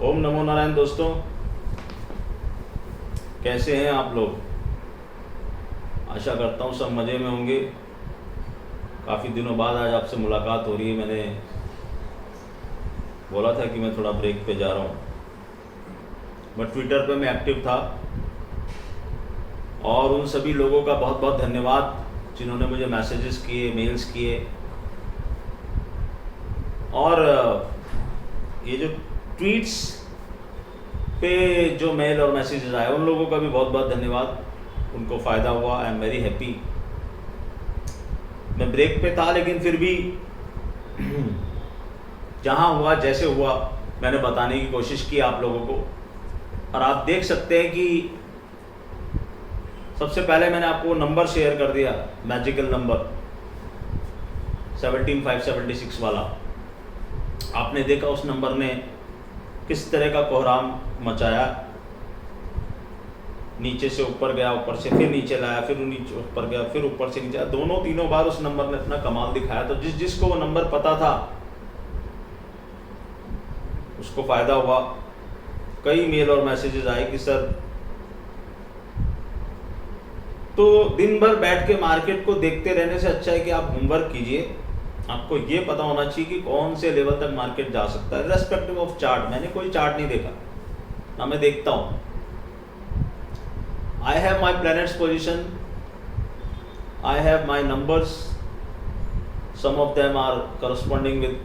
ओम नमो नारायण। दोस्तों, कैसे हैं आप लोग? आशा करता हूँ सब मज़े में होंगे। काफ़ी दिनों बाद आज आपसे मुलाकात हो रही है। मैंने बोला था कि मैं थोड़ा ब्रेक पे जा रहा हूँ, बट ट्विटर पे मैं एक्टिव था और उन सभी लोगों का बहुत बहुत धन्यवाद जिन्होंने मुझे मैसेजेस किए, मेल्स किए। और ये जो ट्वीट्स पे जो मेल और मैसेजेस आए, उन लोगों का भी बहुत बहुत धन्यवाद। उनको फ़ायदा हुआ। I am very happy. मैं ब्रेक पे था, लेकिन फिर भी जहाँ हुआ, जैसे हुआ, मैंने बताने की कोशिश की आप लोगों को। और आप देख सकते हैं कि सबसे पहले मैंने आपको नंबर शेयर कर दिया, मैजिकल नंबर 17576 वाला। आपने देखा उस नंबर ने किस तरह का कोहराम मचाया। नीचे से ऊपर गया, ऊपर से फिर नीचे लाया, फिर नीचे ऊपर गया, फिर ऊपर से नीचे, दोनों तीनों बार उस नंबर ने अपना कमाल दिखाया। तो जिसको वो नंबर पता था उसको फ़ायदा हुआ। कई मेल और मैसेजेस आए कि सर, तो दिन भर बैठ के मार्केट को देखते रहने से अच्छा है कि आप होमवर्क कीजिए। आपको ये पता होना चाहिए कि कौन से लेवल तक मार्केट जा सकता है, रेस्पेक्टिव ऑफ चार्ट। मैंने कोई चार्ट नहीं देखा, ना मैं देखता हूँ। I have my planets position, I have my numbers. Some of them are corresponding with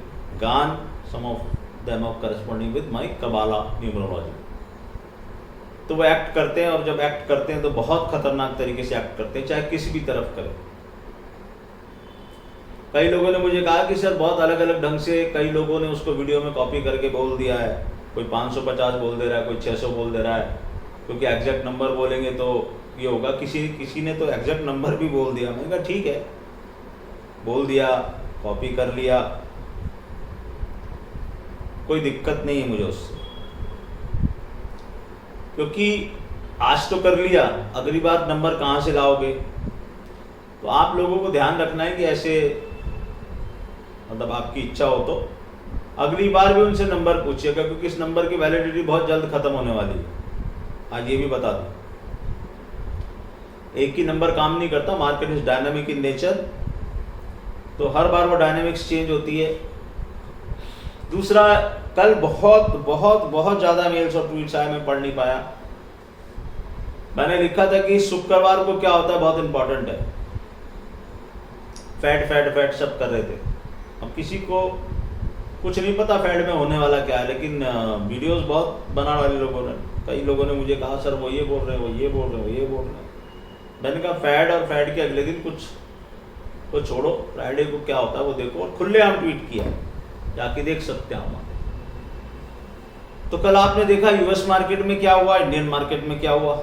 Gann, some of them are corresponding with my Kabbalah numerology. तो वो एक्ट करते हैं, और जब एक्ट करते हैं तो बहुत खतरनाक तरीके से एक्ट करते हैं, चाहे किसी भी तरफ करें। कई लोगों ने मुझे कहा कि सर बहुत अलग अलग ढंग से, कई लोगों ने उसको वीडियो में कॉपी करके बोल दिया है। कोई 550 बोल दे रहा है, कोई 600 बोल दे रहा है, क्योंकि एग्जैक्ट नंबर बोलेंगे तो ये होगा। किसी ने तो एग्जैक्ट नंबर भी बोल दिया। मैंने कहा ठीक है, बोल दिया, कॉपी कर लिया, कोई दिक्कत नहीं है मुझे उससे, क्योंकि आज तो कर लिया, अगली बार नंबर कहाँ से लाओगे? तो आप लोगों को ध्यान रखना है कि ऐसे, मतलब आपकी इच्छा हो तो अगली बार भी उनसे नंबर पूछिएगा, क्योंकि इस नंबर की वैलिडिटी बहुत जल्द खत्म होने वाली है। आज ये भी बता दूं, एक ही नंबर काम नहीं करता। Market is dynamic in nature, तो हर बार वो डायनामिक्स चेंज होती है। दूसरा, कल बहुत बहुत बहुत ज़्यादा मेल्स और ट्वीट्स आए, मैं पढ़ नहीं पाया। मैंने लिखा था कि शुक्रवार को क्या होता है बहुत इंपॉर्टेंट है। फैट फैट फैट सब कर रहे थे। अब किसी को कुछ नहीं पता फैट में होने वाला क्या है, लेकिन वीडियोस बहुत बना वाले लोगों ने, कई लोगों ने मुझे कहा सर वो ये बोल रहे हैं, वो ये बोल रहे हैं, वो ये बोल रहे हैं। मैंने कहा फैट और फैट के अगले दिन कुछ को छोड़ो, फ्राइडे को क्या होता है वो देखो। और खुलेआम ट्वीट किया, जाके देख सकते हैं हमारे। तो कल आपने देखा यूएस मार्केट में क्या हुआ, इंडियन मार्केट में क्या हुआ।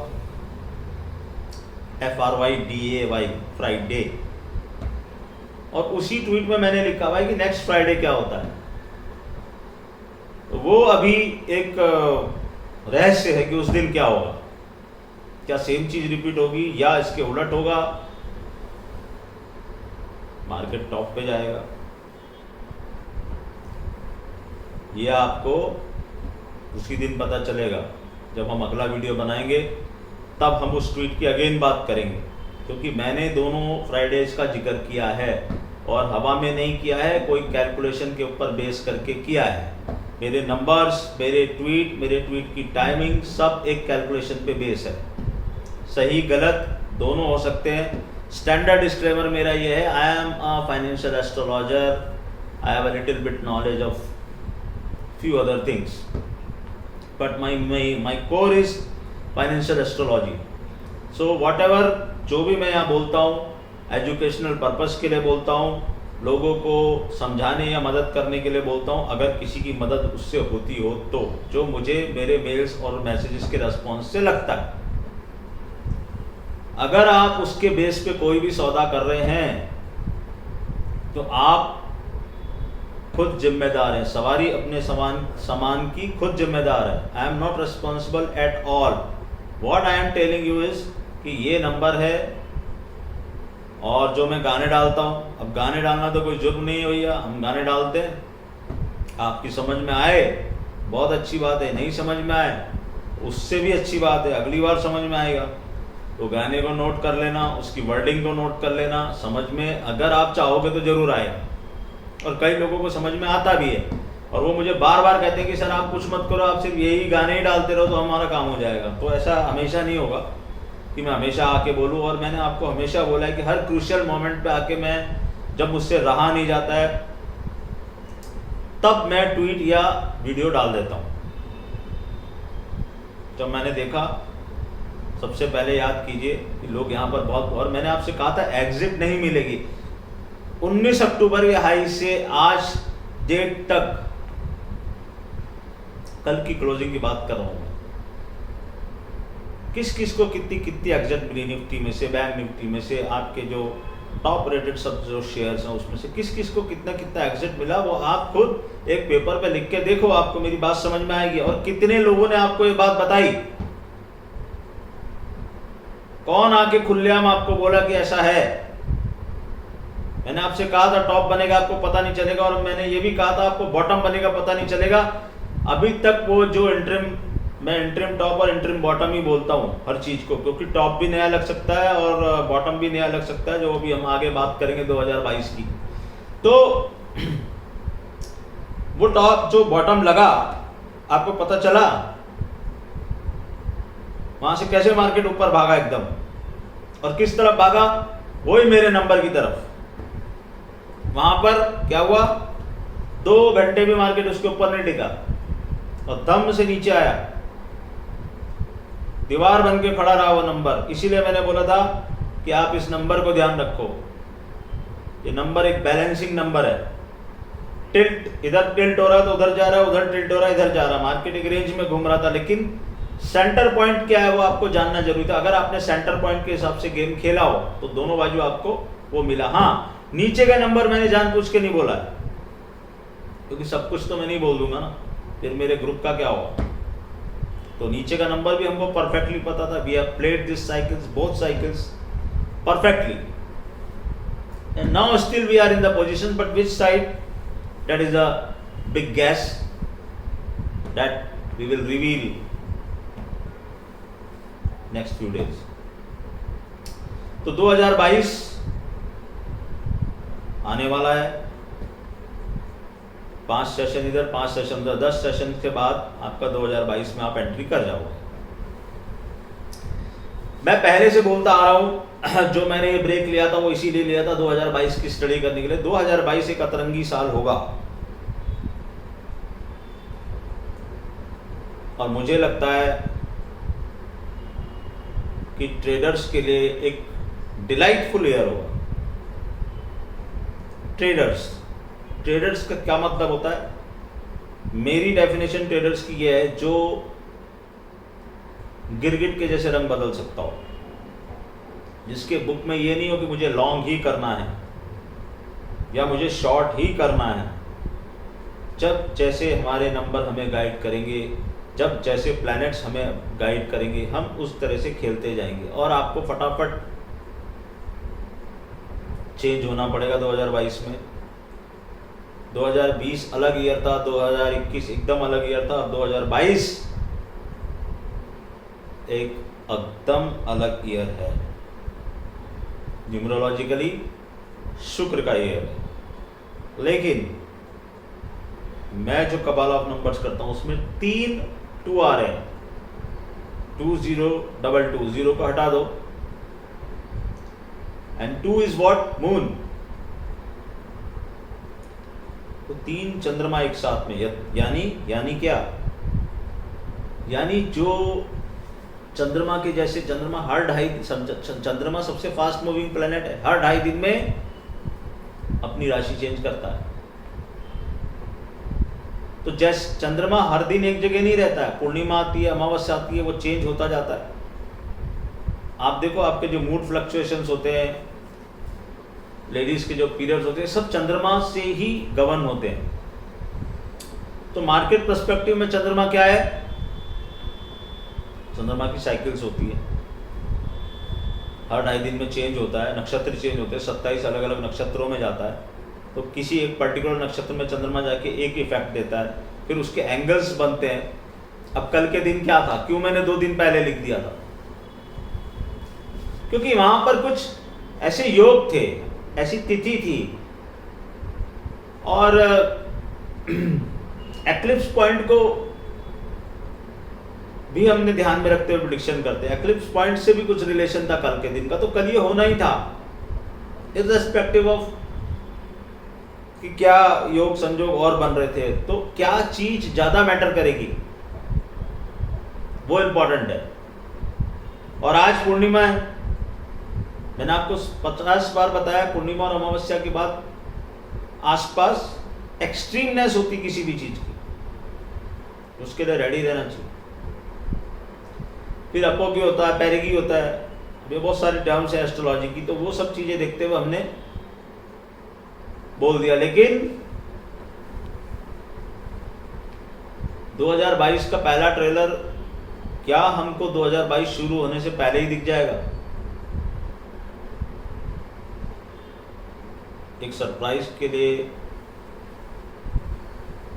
FRIDAY, Friday. और उसी ट्वीट में मैंने लिखा हुआ है कि नेक्स्ट फ्राइडे क्या होता है। तो वो अभी एक रहस्य है कि उस दिन क्या होगा। क्या सेम चीज रिपीट होगी या इसके उलट होगा? मार्केट टॉप पे जाएगा, ये आपको उसी दिन पता चलेगा। जब हम अगला वीडियो बनाएंगे तब हम उस ट्वीट की अगेन बात करेंगे, क्योंकि मैंने दोनों फ्राइडेज का जिक्र किया है और हवा में नहीं किया है, कोई कैलकुलेशन के ऊपर बेस करके किया है। मेरे नंबर्स, मेरे ट्वीट की टाइमिंग सब एक कैलकुलेशन पे बेस है। सही गलत दोनों हो सकते हैं। स्टैंडर्ड डिस्क्लेमर मेरा ये है, I am a financial astrologer, I have a little bit knowledge of few other things, but my core is financial astrology. So whatever, जो भी मैं यहाँ बोलता हूँ एजुकेशनल पर्पस के लिए बोलता हूँ, लोगों को समझाने या मदद करने के लिए बोलता हूँ। अगर किसी की मदद उससे होती हो तो, जो मुझे मेरे मेल्स और मैसेजेस के रेस्पॉन्स से लगता है। अगर आप उसके बेस पे कोई भी सौदा कर रहे हैं तो आप खुद जिम्मेदार है। सवारी अपने सामान की खुद जिम्मेदार है। I am not responsible at all. What I am telling you is कि ये नंबर है और जो मैं गाने डालता हूँ। अब गाने डालना तो कोई जुर्म नहीं है भैया, हम गाने डालते हैं। आपकी समझ में आए बहुत अच्छी बात है। नहीं समझ में आए उससे भी अच्छी बात है, अगली बार समझ में आएगा। तो गाने को नोट कर लेना, उसकी वर्डिंग को नोट कर लेना, समझ में अगर आप चाहोगे तो ज़रूर आएगा। और कई लोगों को समझ में आता भी है और वो मुझे बार बार कहते हैं कि सर आप कुछ मत करो, आप सिर्फ यही गाने ही डालते रहो तो हमारा काम हो जाएगा। तो ऐसा हमेशा नहीं होगा कि मैं हमेशा आके बोलूँ। और मैंने आपको हमेशा बोला है कि हर क्रूशियल मोमेंट पे आके मैं, जब मुझसे रहा नहीं जाता है तब मैं ट्वीट या वीडियो डाल देता हूँ। जब मैंने देखा, सबसे पहले याद कीजिए कि लोग यहाँ पर बहुत, और मैंने आपसे कहा था एग्जिट नहीं मिलेगी। 19 अक्टूबर के हाई से आज डेट तक, कल की क्लोजिंग की बात कर रहा हूँ, किस किस को कितनी कितनी एग्जिट मिली निफ्टी में से, बैंक निफ्टी में से, आपके जो टॉप रेटेड सब जो शेयर्स हैं उसमें से किस किस को कितना कितना एग्जिट मिला, वो आप खुद एक पेपर पे लिख के देखो, आपको मेरी बात समझ में आएगी। और कितने लोगों ने आपको ये बात बताई, कौन आके खुलेआम आपको बोला कि ऐसा है। मैंने आपसे कहा था टॉप बनेगा आपको पता नहीं चलेगा, और मैंने ये भी कहा था आपको बॉटम बनेगा पता नहीं चलेगा। अभी तक वो जो मैं इंटरिम टॉप और इंटरिम बॉटम ही बोलता हूँ हर चीज को, क्योंकि टॉप भी नया लग सकता है और बॉटम भी नया लग सकता है, जो अभी हम आगे बात करेंगे 2022 की। तो वो टॉप जो बॉटम लगा, आपको पता चला वहां से कैसे मार्केट ऊपर भागा एकदम, और किस तरफ भागा, वही मेरे नंबर की तरफ। वहां पर क्या हुआ, 2 घंटे भी मार्केट उसके ऊपर नहीं टिका और दम से नीचे आया, दीवार बन के खड़ा रहा वो नंबर। इसीलिए मैंने बोला था कि आप इस नंबर को ध्यान रखो। ये नंबर एक बैलेंसिंग नंबर है। टिल्ट, इधर टिल्ट हो रहा है तो उधर जा रहा है, उधर टिल्ट हो रहा है इधर जा रहा है, मार्केट एक रेंज में घूम रहा था, लेकिन सेंटर पॉइंट क्या है वो आपको जानना जरूरी था। अगर आपने सेंटर पॉइंट के हिसाब से गेम खेला हो तो दोनों बाजू आपको वो मिला। हाँ, नीचे का नंबर मैंने जानबूझ के नहीं बोला है, क्योंकि सब कुछ तो मैं नहीं बोल दूंगा ना, फिर मेरे ग्रुप का क्या होगा। तो नीचे का नंबर भी हमको परफेक्टली पता था। We have played this cycles, both cycles perfectly, and now still we are in the position, but which side, that is a big guess that we will reveal next few days. तो 2022 आने वाला है, 5 session इधर 5 session उधर, 10 session के बाद आपका 2022 में आप एंट्री कर जाओगे। मैं पहले से बोलता आ रहा हूं, जो मैंने ये ब्रेक लिया था वो इसीलिए लिया था 2022 की स्टडी करने के लिए। 2022 एक अतरंगी साल होगा और मुझे लगता है कि ट्रेडर्स के लिए एक डिलाइटफुल ईयर होगा। ट्रेडर्स का क्या मतलब होता है, मेरी डेफिनेशन ट्रेडर्स की ये है जो गिरगिट के जैसे रंग बदल सकता हो, जिसके बुक में ये नहीं हो कि मुझे लॉन्ग ही करना है या मुझे शॉर्ट ही करना है। जब जैसे हमारे नंबर हमें गाइड करेंगे, जब जैसे प्लैनेट्स हमें गाइड करेंगे, हम उस तरह से खेलते जाएंगे और आपको फटाफट चेंज होना पड़ेगा 2022 में। 2020 अलग ईयर था, 2021 एकदम अलग ईयर था, और 2022 एक एकदम अलग ईयर है। न्यूमरोलॉजिकली शुक्र का ईयर है, लेकिन मैं जो कबाल ऑफ नंबर्स करता हूं उसमें 3 2 आ रहे हैं, 2022, 0 को हटा दो, एंड 2 इज व्हाट, मून। तो 3 चंद्रमा एक साथ में, यानी क्या, यानी जो चंद्रमा के जैसे, चंद्रमा हर 2.5, चंद्रमा सबसे फास्ट मूविंग प्लेनेट है, हर 2.5 दिन में अपनी राशि चेंज करता है। तो जैसे चंद्रमा हर दिन एक जगह नहीं रहता है, पूर्णिमा आती है, अमावस्या आती है, वो चेंज होता जाता है। आप देखो आपके जो मूड फ्लक्चुएशंस होते हैं, लेडीज के जो पीरियड्स होते हैं, सब चंद्रमा से ही गवर्न होते हैं। तो मार्केट पर्सपेक्टिव में चंद्रमा क्या है, चंद्रमा की साइकिल्स होती है, हर 2.5 दिन में चेंज होता है, नक्षत्र चेंज होते हैं, 27 अलग अलग नक्षत्रों में जाता है। तो किसी एक पर्टिकुलर नक्षत्र में चंद्रमा जाके एक इफेक्ट देता है, फिर उसके एंगल्स बनते हैं। अब कल के दिन क्या था, क्यों मैंने 2 दिन पहले लिख दिया था? क्योंकि वहां पर कुछ ऐसे योग थे, ऐसी तिथि थी, और एक्लिप्स पॉइंट को भी हमने ध्यान में रखते हुए प्रेडिक्शन करते हैं। एक्लिप्स पॉइंट से भी कुछ रिलेशन था कल के दिन का, तो कल ये होना ही था, इर्रेस्पेक्टिव ऑफ कि क्या योग संजोग और बन रहे थे। तो क्या चीज ज्यादा मैटर करेगी, वो इंपॉर्टेंट है। और आज पूर्णिमा है, मैंने आपको 50 बार बताया, पूर्णिमा और अमावस्या के बाद आसपास एक्सट्रीमनेस होती किसी भी चीज की, उसके लिए रेडी रहना चाहिए। फिर अपोगी होता है, पेरिगी होता है, ये बहुत सारे टर्म्स है एस्ट्रोलॉजी की, तो वो सब चीजें देखते हुए हमने बोल दिया। लेकिन 2022 का पहला ट्रेलर क्या हमको 2022 शुरू होने से पहले ही दिख जाएगा? एक सरप्राइज के लिए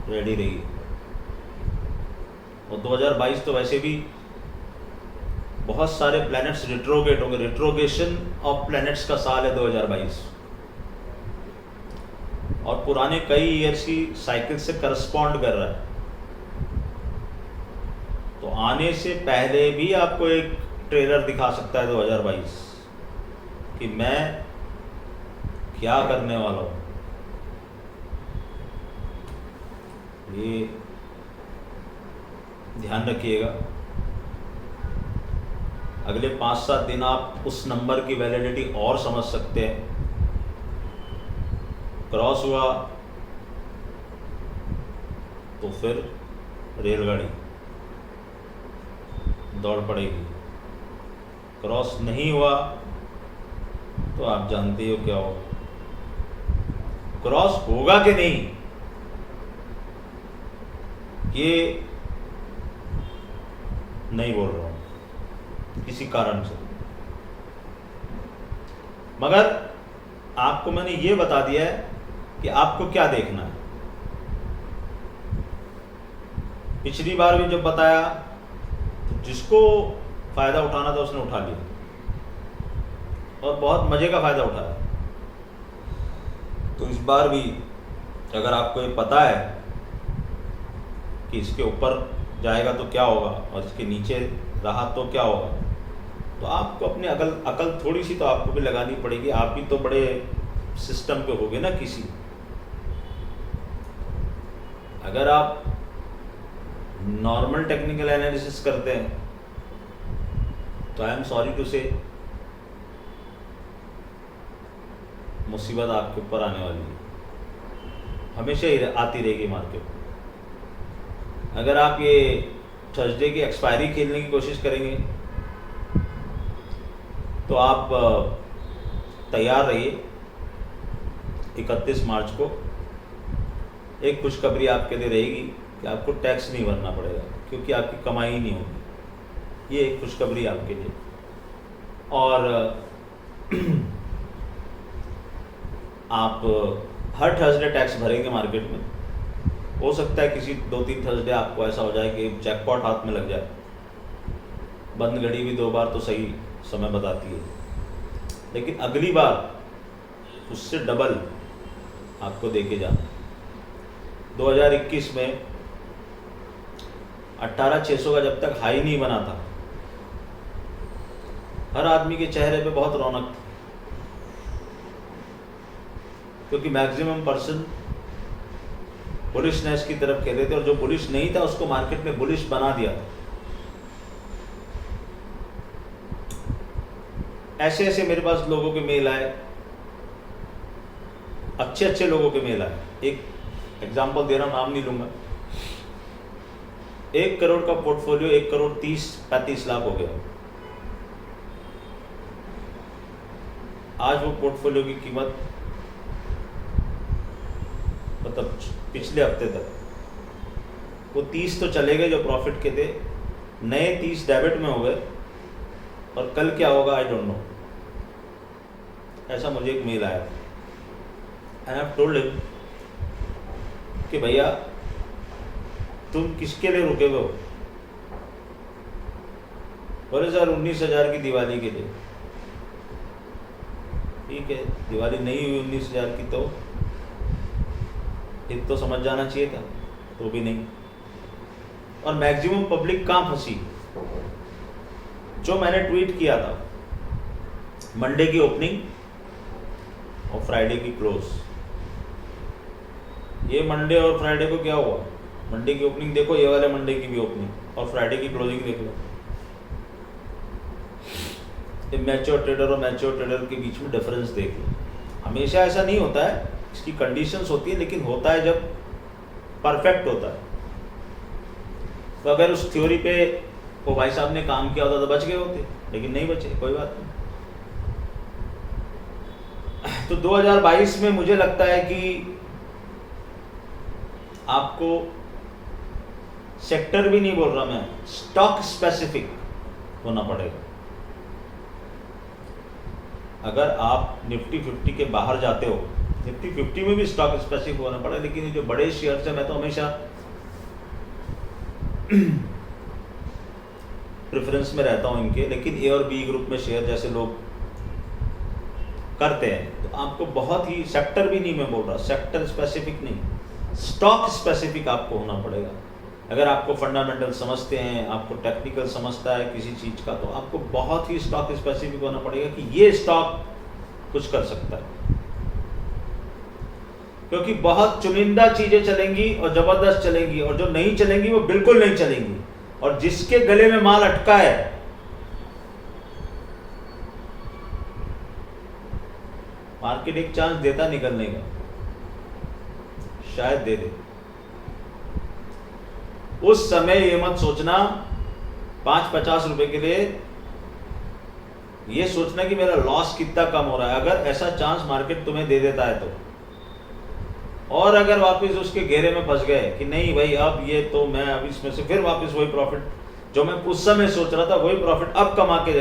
रेडी रहिए। और 2022 तो वैसे भी बहुत सारे प्लैनेट्स रिट्रोगेट होंगे, रिट्रोगेशन ऑफ प्लैनेट्स का साल है 2022, और पुराने कई ईयर्स की साइकिल से करस्पॉन्ड कर रहा है। तो आने से पहले भी आपको एक ट्रेलर दिखा सकता है 2022 कि मैं क्या करने वाला हूं। ये ध्यान रखिएगा। अगले 5-7 दिन आप उस नंबर की वैलिडिटी और समझ सकते हैं। क्रॉस हुआ तो फिर रेलगाड़ी दौड़ पड़ेगी, क्रॉस नहीं हुआ तो आप जानते हो क्या होगा। क्रॉस होगा कि नहीं ये नहीं बोल रहा हूं किसी कारण से, मगर आपको मैंने ये बता दिया है कि आपको क्या देखना है। पिछली बार भी जब बताया तो जिसको फायदा उठाना था उसने उठा लिया, और बहुत मजे का फायदा उठाया। तो इस बार भी अगर आपको ये पता है कि इसके ऊपर जाएगा तो क्या होगा और इसके नीचे रहा तो क्या होगा, तो आपको अपनी अकल थोड़ी सी तो आपको भी लगानी पड़ेगी। आप भी तो बड़े सिस्टम पे होगे ना किसी। अगर आप नॉर्मल टेक्निकल एनालिसिस करते हैं तो आई एम सॉरी टू से मुसीबत आपके ऊपर आने वाली है, हमेशा ही आती रहेगी मार्केट में। अगर आप ये थर्सडे की एक्सपायरी खेलने की कोशिश करेंगे तो आप तैयार रहिए। 31 मार्च को एक खुशखबरी आपके लिए रहेगी कि आपको टैक्स नहीं भरना पड़ेगा, क्योंकि आपकी कमाई ही नहीं होगी। ये एक खुशखबरी आपके लिए। और आप हर थर्सडे टैक्स भरेंगे मार्केट में। हो सकता है किसी 2-3 थर्सडे आपको ऐसा हो जाए कि जैकपॉट हाथ में लग जाए। बंद घड़ी भी 2 बार तो सही समय बताती है, लेकिन अगली बार उससे डबल आपको देके जाना। 2021 में 18,600 का जब तक हाई नहीं बना था, हर आदमी के चेहरे पे बहुत रौनक थी, क्योंकि मैक्सिमम पर्सन बुलिशनेस की तरफ कह रहे थे, और जो बुलिश नहीं था उसको मार्केट में बुलिश बना दिया था। ऐसे ऐसे मेरे पास लोगों के मेल आए, अच्छे अच्छे लोगों के मेल आए। एक एग्जांपल दे रहा हूं, नाम नहीं लूंगा। 1 करोड़ का पोर्टफोलियो 1,30,35 लाख हो गया। आज वो पोर्टफोलियो की कीमत, मतलब पिछले हफ्ते तक वो 30 तो चले गए जो प्रॉफिट के थे, नए 30 डेबिट में हो गए, और कल क्या होगा आई डोंट नो। ऐसा मुझे एक मेल आया and I have told him कि भैया तुम किसके लिए रुके हुए हो? बोले सर 19,000 की दिवाली के लिए। ठीक है, दिवाली नहीं हुई 19,000 की तो एक तो समझ जाना चाहिए था, तो भी नहीं। और मैक्सिमम पब्लिक कहाँ फंसी? जो मैंने ट्वीट किया था, मंडे की ओपनिंग और फ्राइडे की क्लोज। ये मंडे और फ्राइडे को क्या हुआ? मंडे की ओपनिंग देखो, ये वाले मंडे की भी ओपनिंग और फ्राइडे की क्लोजिंग देख लो। मैच्योर ट्रेडर और मैच्योर ट्रेडर के बीच में डिफरेंस देख लो। हमेशा ऐसा नहीं होता है, इसकी कंडीशंस होती है, लेकिन होता है जब परफेक्ट होता है। तो अगर उस थ्योरी पे वो भाई साहब ने काम किया होता तो बच गए होते, लेकिन नहीं बचे, कोई बात नहीं। तो 2022 में मुझे लगता है कि आपको सेक्टर भी नहीं बोल रहा मैं, स्टॉक स्पेसिफिक होना पड़ेगा। अगर आप निफ्टी 50 के बाहर जाते हो, निफ्टी 50 में भी स्टॉक स्पेसिफिक होना पड़ेगा, लेकिन ये जो बड़े शेयर है, मैं तो हमेशा प्रेफरेंस में रहता हूं इनके, लेकिन ए और बी ग्रुप में शेयर जैसे लोग करते हैं, तो आपको बहुत ही, सेक्टर भी नहीं मैं बोल रहा, सेक्टर स्पेसिफिक नहीं, स्टॉक स्पेसिफिक आपको होना पड़ेगा। अगर आपको फंडामेंटल समझते हैं, आपको टेक्निकल समझता है किसी चीज का, तो आपको बहुत ही स्टॉक स्पेसिफिक होना पड़ेगा कि ये स्टॉक कुछ कर सकता है। क्योंकि बहुत चुनिंदा चीजें चलेंगी और जबरदस्त चलेंगी, और जो नहीं चलेंगी वो बिल्कुल नहीं चलेंगी, और जिसके गले में माल अटका है मार्केट एक चांस देता निकलने का, शायद दे दे। उस समय ये मत सोचना 5-50 रुपए के लिए, ये सोचना कि मेरा लॉस कितना कम हो रहा है। अगर ऐसा चांस मार्केट तुम्हें दे देता है तो, और अगर वापस उसके घेरे में फंस गए कि नहीं भाई अब ये तो मैं अब इसमें से फिर वापस वही प्रॉफिट जो मैं उस समय सोच रहा था वही प्रॉफिट अब कमा के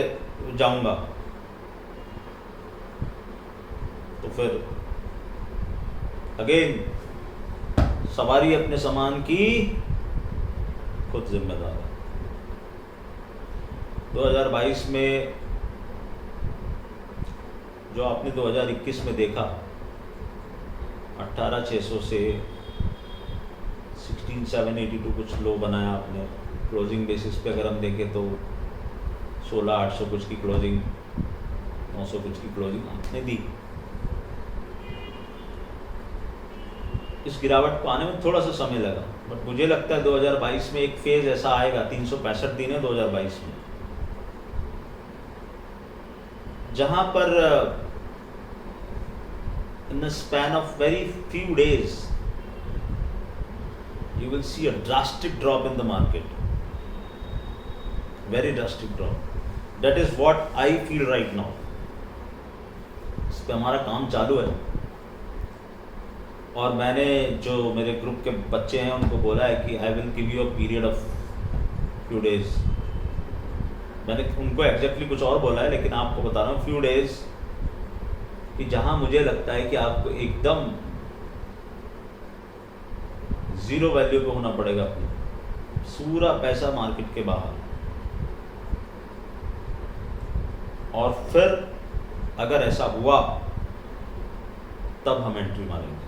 जाऊंगा, तो फिर अगेन सवारी अपने सामान की खुद जिम्मेदार है। 2022 में जो आपने 2021 में देखा 18,600 से 16,782 कुछ लो बनाया आपने, क्लोजिंग बेसिस पे अगर हम देखें तो 16,800 कुछ की क्लोजिंग, 900 कुछ की क्लोजिंग आपने दी। इस गिरावट को आने में थोड़ा सा समय लगा, बट मुझे लगता है 2022 में एक फेज ऐसा आएगा, 365 दिन है 2022 में, जहां पर in a span of very few days you will see a drastic drop in the market, very drastic drop. That is what I feel right now. इस पे हमारा काम चालू है, और मैंने जो मेरे ग्रुप के बच्चे हैं उनको बोला है कि I will give you a period of few days. मैंने उनको एग्जैक्टली कुछ और बोला है, लेकिन आपको बता रहा हूँ फ्यू डेज, कि जहां मुझे लगता है कि आपको एकदम जीरो वैल्यू पे होना पड़ेगा, अपनी पूरा पैसा मार्केट के बाहर, और फिर अगर ऐसा हुआ तब हम एंट्री मारेंगे।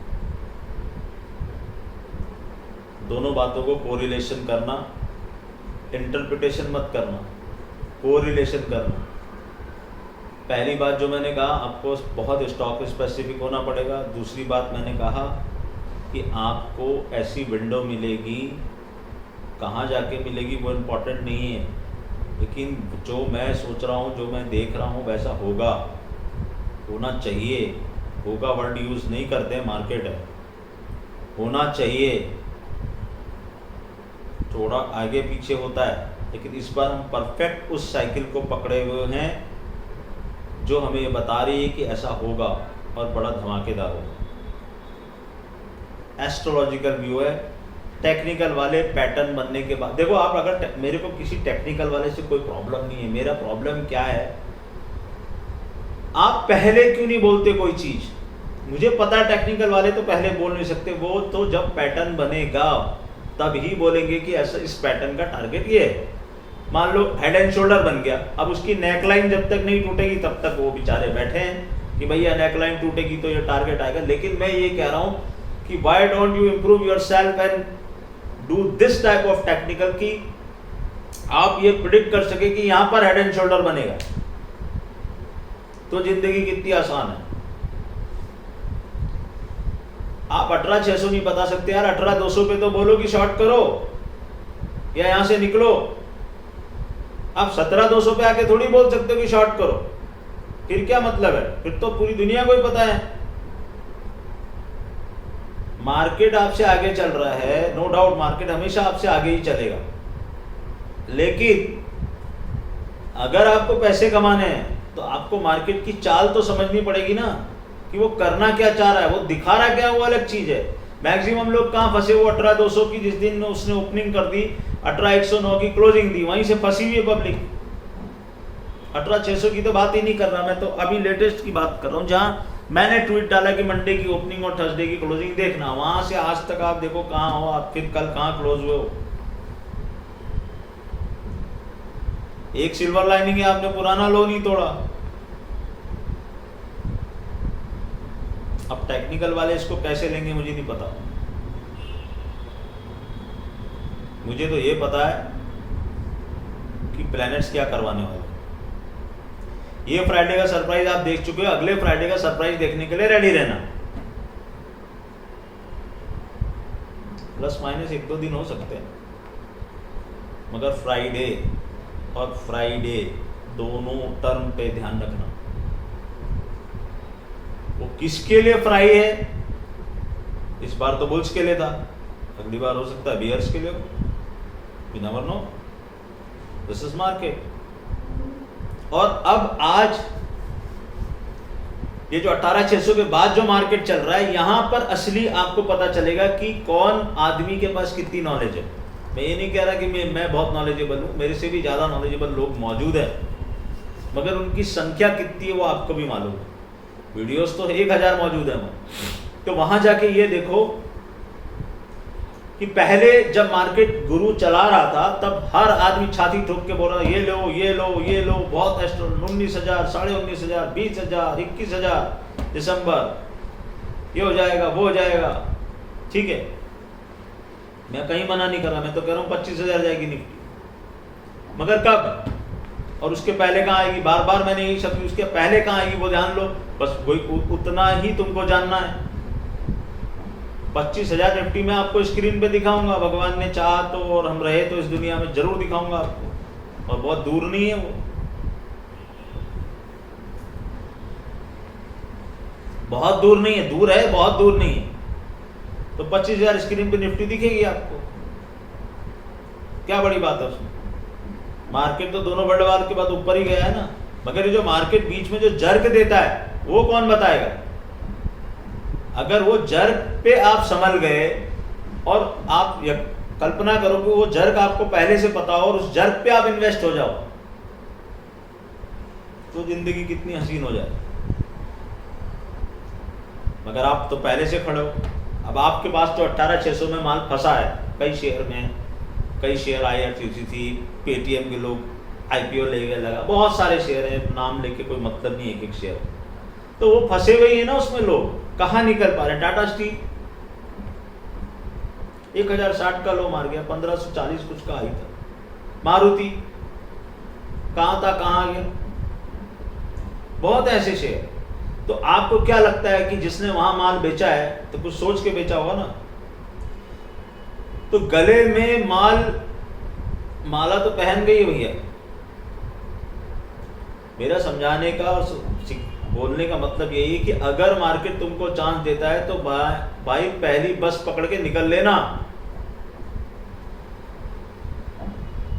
दोनों बातों को कोरिलेशन करना, इंटरप्रिटेशन मत करना, कोरिलेशन करना। पहली बात जो मैंने कहा, आपको बहुत स्टॉक स्पेसिफिक होना पड़ेगा। दूसरी बात मैंने कहा कि आपको ऐसी विंडो मिलेगी, कहाँ जाके मिलेगी वो इम्पोर्टेंट नहीं है, लेकिन जो मैं सोच रहा हूँ, जो मैं देख रहा हूँ वैसा होगा, होना चाहिए। होगा वर्ड यूज़ नहीं करते हैं, मार्केट है, होना चाहिए। थोड़ा आगे पीछे होता है, लेकिन इस बार हम परफेक्ट उस साइकिल को पकड़े हुए हैं जो हमें ये बता रही है कि ऐसा होगा और बड़ा धमाकेदार होगा। एस्ट्रोलॉजिकल व्यू है, टेक्निकल वाले पैटर्न बनने के बाद देखो आप, अगर मेरे को किसी टेक्निकल वाले से कोई प्रॉब्लम नहीं है। मेरा प्रॉब्लम क्या है, आप पहले क्यों नहीं बोलते कोई चीज? मुझे पता है टेक्निकल वाले तो पहले बोल नहीं सकते, वो तो जब पैटर्न बनेगा तभी बोलेंगे कि ऐसा इस पैटर्न का टारगेट ये है। मान लो हेड एंड शोल्डर बन गया, अब उसकी नेकलाइन जब तक नहीं टूटेगी तब तक वो बेचारे बैठे हैं कि भैया नेकलाइन टूटेगी तो ये टारगेट आएगा। लेकिन मैं ये कह रहा हूँ कि why don't you improve yourself and do this type of technical, कि आप ये प्रिडिक्ट कर सके कि यहां पर हेड एंड शोल्डर बनेगा, तो जिंदगी कितनी आसान है। आप 18,600 नहीं बता सकते यार, 18,200 पे तो बोलो कि शॉर्ट करो या यहां से निकलो। आप 17,200 पे आके थोड़ी बोल सकते हो कि शॉर्ट करो, फिर क्या मतलब है? फिर तो पूरी दुनिया को ही पता है मार्केट आपसे आगे चल रहा है। नो डाउट मार्केट हमेशा आपसे आगे ही चलेगा, लेकिन अगर आपको पैसे कमाने हैं तो आपको मार्केट की चाल तो समझनी पड़ेगी ना, कि वो करना क्या चाह रहा है, वो दिखा रहा है क्या, वो अलग चीज है। मैक्सिमम लोग कहाँ फंसे, वो 18,200 की जिस दिन उसने ओपनिंग कर दी, 18,109 की क्लोजिंग दी, वहीं से फंसी हुई है पब्लिक। 18,600 की तो बात ही नहीं कर रहा मैं, तो अभी लेटेस्ट की बात कर रहा हूँ, जहाँ मैंने ट्वीट डाला कि मंडे की ओपनिंग और थर्सडे की क्लोजिंग देखना, वहां से आज तक आप देखो कहाँ हो आप, फिर कल कहाँ क्लोज हुए हो। एक सिल्वर लाइनिंग है, आपने पुराना लो नहीं तोड़ा। अब टेक्निकल वाले इसको कैसे लेंगे मुझे नहीं पता। मुझे तो ये पता है कि प्लैनेट्स क्या करवाने वाले। ये फ्राइडे का सरप्राइज आप देख चुके हो, अगले फ्राइडे का सरप्राइज देखने के लिए रेडी रहना। प्लस माइनस 1-2 दिन हो सकते हैं, मगर फ्राइडे और फ्राइडे दोनों टर्म पे ध्यान रखना। वो किसके लिए फ्राई है? इस बार तो बुल्स के लिए था, अगली बार हो सकता है बियर्स के लिए। You never know, this is market. और अब आज ये जो 18,600 के बाद जो मार्केट चल रहा है, यहां पर असली आपको पता चलेगा कि कौन आदमी के पास कितनी नॉलेज है। मैं ये नहीं कह रहा कि मैं बहुत नॉलेजेबल हूं, मेरे से भी ज्यादा नॉलेजेबल लोग मौजूद है, मगर उनकी संख्या कितनी है वो आपको भी मालूम है। वीडियोस तो 1000 मौजूद है, तो वहां जाके ये देखो कि पहले जब मार्केट गुरु चला रहा था तब हर आदमी छाती ठोक के बोल रहा ये लो ये लो ये लो, बहुत 19,000 19,500 20,000 21,000 दिसंबर ये हो जाएगा वो हो जाएगा। ठीक है, मैं कहीं मना नहीं कर रहा, मैं तो कह रहा हूँ 25,000 जाएगी निफ्टी, मगर कब और उसके पहले कहाँ आएगी? बार बार मैंने यही शब्द, उसके पहले कहाँ आएगी वो ध्यान लो, बस वही उतना ही तुमको जानना है। 25,000 निफ्टी में आपको स्क्रीन पे दिखाऊंगा, भगवान ने चाहा तो और हम रहे तो इस दुनिया में जरूर दिखाऊंगा आपको, और बहुत दूर नहीं है वो, बहुत दूर नहीं है, दूर है बहुत दूर नहीं है। तो 25,000 स्क्रीन पे निफ्टी दिखेगी आपको, क्या बड़ी बात है उसमें। मार्केट तो दोनों बड़े वार के बाद ऊपर ही गया है ना, मगर ये जो मार्केट बीच में जो जर्क देता है वो कौन बताएगा? अगर वो जर्क पे आप संभल गए और आप कल्पना करो कि वो जर्क आपको पहले से पता हो और उस जर्क पे आप इन्वेस्ट हो जाओ, तो जिंदगी कितनी हसीन हो जाए। मगर आप तो पहले से खड़े हो, अब आपके पास तो 18,600 में माल फंसा है, कई शेयर में, कई शेयर IRCTC पेटीएम के लोग IPO ले गए, लगा बहुत सारे शेयर हैं, नाम लेके कोई मतलब नहीं है एक शेयर, तो वो फंसे हुए हैं ना उसमें, लोग कहाँ निकल पा रहे हैं। टाटा स्टील 1060 का लो मार गया, 1540 कुछ का आई था। मारुति कहाँ था कहाँ आ गया, बहुत ऐसे शेयर। तो आपको क्या लगता है कि जिसने वहां माल बेचा है तो कुछ सोच के बेचा होगा ना। तो गले में माला तो पहन गई है भैया। मेरा समझाने का और बोलने का मतलब यही है कि अगर मार्केट तुमको चांस देता है तो भाई पहली बस पकड़ के निकल लेना,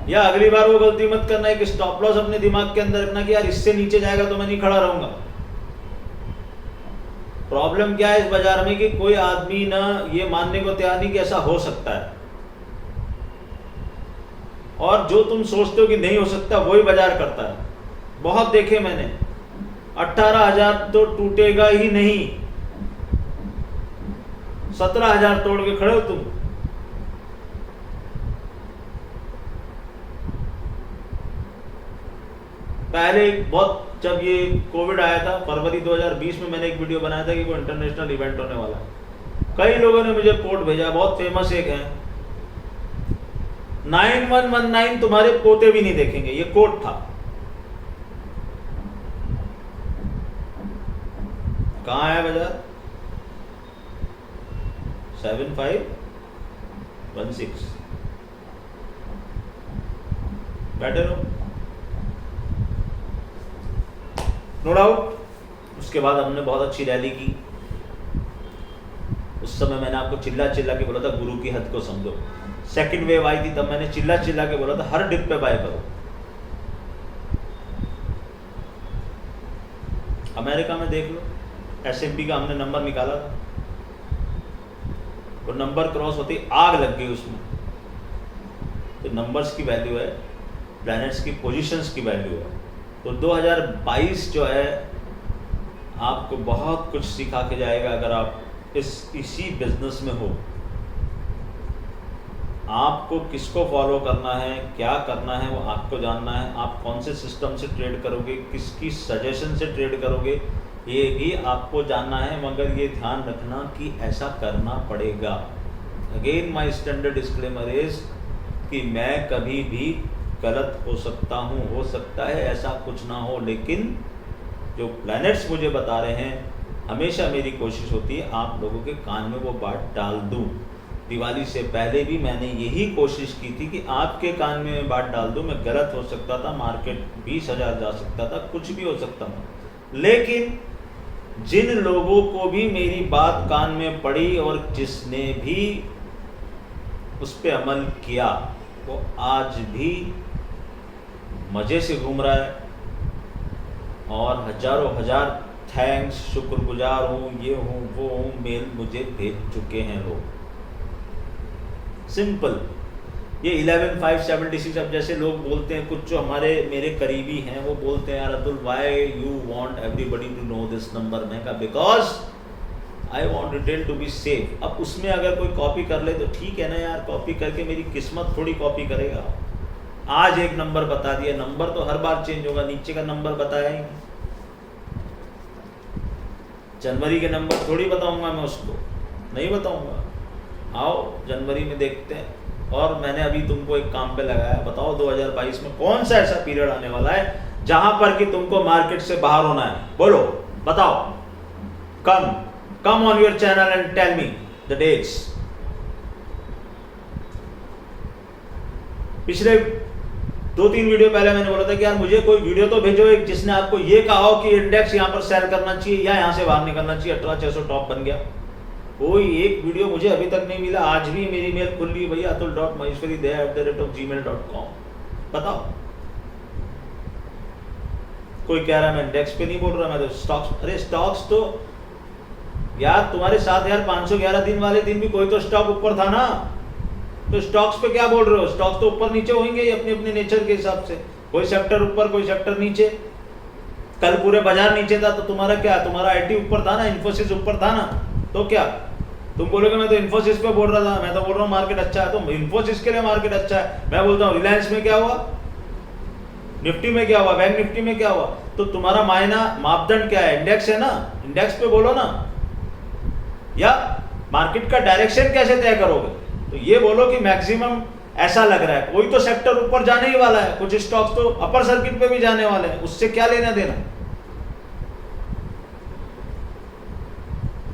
या अगली बार वो गलती मत करना है कि स्टॉप लॉस अपने दिमाग के अंदर रखना कि यार इससे नीचे जाएगा तो मैं नहीं खड़ा रहूंगा। प्रॉब्लम क्या है इस बाजार में कि कोई आदमी ना ये मानने को तैयार नहीं कि ऐसा हो सकता है, और जो तुम सोचते हो कि नहीं हो सकता वही बाजार करता है। बहुत देखे मैंने, 18,000 तो टूटेगा ही नहीं, 17,000 तोड़ के खड़े हो तुम, पहले बहुत, जब ये कोविड आया था फरवरी 2020 में, मैंने एक वीडियो बनाया था कि कोई इंटरनेशनल इवेंट होने वाला है। कई लोगों ने मुझे कोट भेजा, बहुत फेमस एक है, 9119 तुम्हारे पोते भी नहीं देखेंगे, ये कोट था। कहां है बाजार? 7516 बैठे रहो, नो डाउट। उसके बाद हमने बहुत अच्छी रैली की। उस समय मैंने आपको चिल्ला चिल्ला के बोला था गुरु की हद को समझो। सेकंड वेव आई थी, तब मैंने चिल्ला चिल्ला के बोला था हर डिप पे बाय करो। अमेरिका में देख लो, S&P का हमने नंबर निकाला था, वो नंबर क्रॉस होती आग लग गई उसमें। तो नंबर्स की वैल्यू है, प्लैनेट्स की पोजीशंस की वैल्यू है। तो 2022 जो है आपको बहुत कुछ सिखा के जाएगा अगर आप इसी बिजनेस में हो। आपको किसको फॉलो करना है, क्या करना है, वो आपको जानना है। आप कौन से सिस्टम से ट्रेड करोगे, किसकी सजेशन से ट्रेड करोगे, ये भी आपको जानना है। मगर ये ध्यान रखना कि ऐसा करना पड़ेगा। Again my standard disclaimer is कि मैं कभी भी गलत हो सकता हूँ, हो सकता है ऐसा कुछ ना हो, लेकिन जो प्लैनेट्स मुझे बता रहे हैं, हमेशा मेरी कोशिश होती है आप लोगों के कान में वो बात डाल दूं। दिवाली से पहले भी मैंने यही कोशिश की थी कि आपके कान में मैं बात डाल दूं। मैं गलत हो सकता था, मार्केट 20,000 जा सकता था, कुछ भी हो सकता था, लेकिन जिन लोगों को भी मेरी बात कान में पड़ी और जिसने भी उस पर अमल किया, वो आज भी मज़े से घूम रहा है और हजारों हजार थैंक्स, शुक्रगुजार हूँ, ये हूँ वो हूँ, मेल मुझे भेज चुके हैं लोग। सिंपल। ये 11576, अब जैसे लोग बोलते हैं, कुछ जो हमारे मेरे करीबी हैं वो बोलते हैं यार Atul why you want everybody to know this number. मैं कहा because I want retail to be safe. अब उसमें अगर कोई कॉपी कर ले तो ठीक है ना यार, कॉपी करके मेरी किस्मत थोड़ी कॉपी करेगा। आज एक नंबर बता दिया, नंबर तो हर बार चेंज होगा, नीचे का नंबर बताया ही नहीं। जनवरी के नंबर थोड़ी बताऊंगा मैं उसको, नहीं बताऊंगा। आओ जनवरी में देखते हैं। और मैंने अभी तुमको एक काम पे लगाया, बताओ 2022 में कौन सा ऐसा पीरियड आने वाला है जहां पर कि तुमको मार्केट से बाहर होना है। बोलो, बताओ। Come on your channel and tell me the dates. पिछले 2-3 वीडियो पहले मैंने बोला था कि यार मुझे कोई वीडियो तो भेजो एक जिसने आपको ये कहा हो कि इंडेक्स यहाँ पर सेल करना चाहिए या यहाँ से बाहर निकलना चाहिए, 18,600 टॉप बन गया। कोई एक वीडियो मुझे अभी तक नहीं मिला। आज भी मेरी मेल खुल रही है भैया atul.maheshwari@gmail.com। बताओ। कोई कह रहा है मैं इंडेक्स पे नहीं बोल रहा, मैं तो स्टॉक्स। अरे स्टॉक्स तो यार तुम्हारे 7,511 दिन वाले दिन भी कोई तो स्टॉक ऊपर था ना, तो स्टॉक्स पे क्या बोल रहे हो? स्टॉक्स तो ऊपर नीचे होंगे ही अपने अपने नेचर के हिसाब से, कोई सेक्टर ऊपर कोई सेक्टर नीचे। कल पूरे बाजार नीचे था तो तुम्हारा क्या, तुम्हारा आईटी ऊपर था ना, इन्फोसिस ऊपर था ना, तो क्या तुम बोलोगे मैं तो इन्फोसिस पे बोल रहा था, मैं तो बोल रहा हूँ मार्केट अच्छा है, तो इन्फोसिस के लिए मार्केट अच्छा है। मैं बोलता हूँ रिलायंस में क्या हुआ, निफ्टी में क्या हुआ, बैंक निफ्टी में क्या हुआ, तो तुम्हारा मायना मापदंड क्या है? इंडेक्स है ना, इंडेक्स पे बोलो ना। या मार्केट का डायरेक्शन कैसे तय करोगे? तो ये बोलो कि मैक्सिमम ऐसा लग रहा है, कोई तो सेक्टर ऊपर जाने ही वाला है, कुछ स्टॉक्स तो अपर सर्किट पे भी जाने वाले हैं, उससे क्या लेना देना।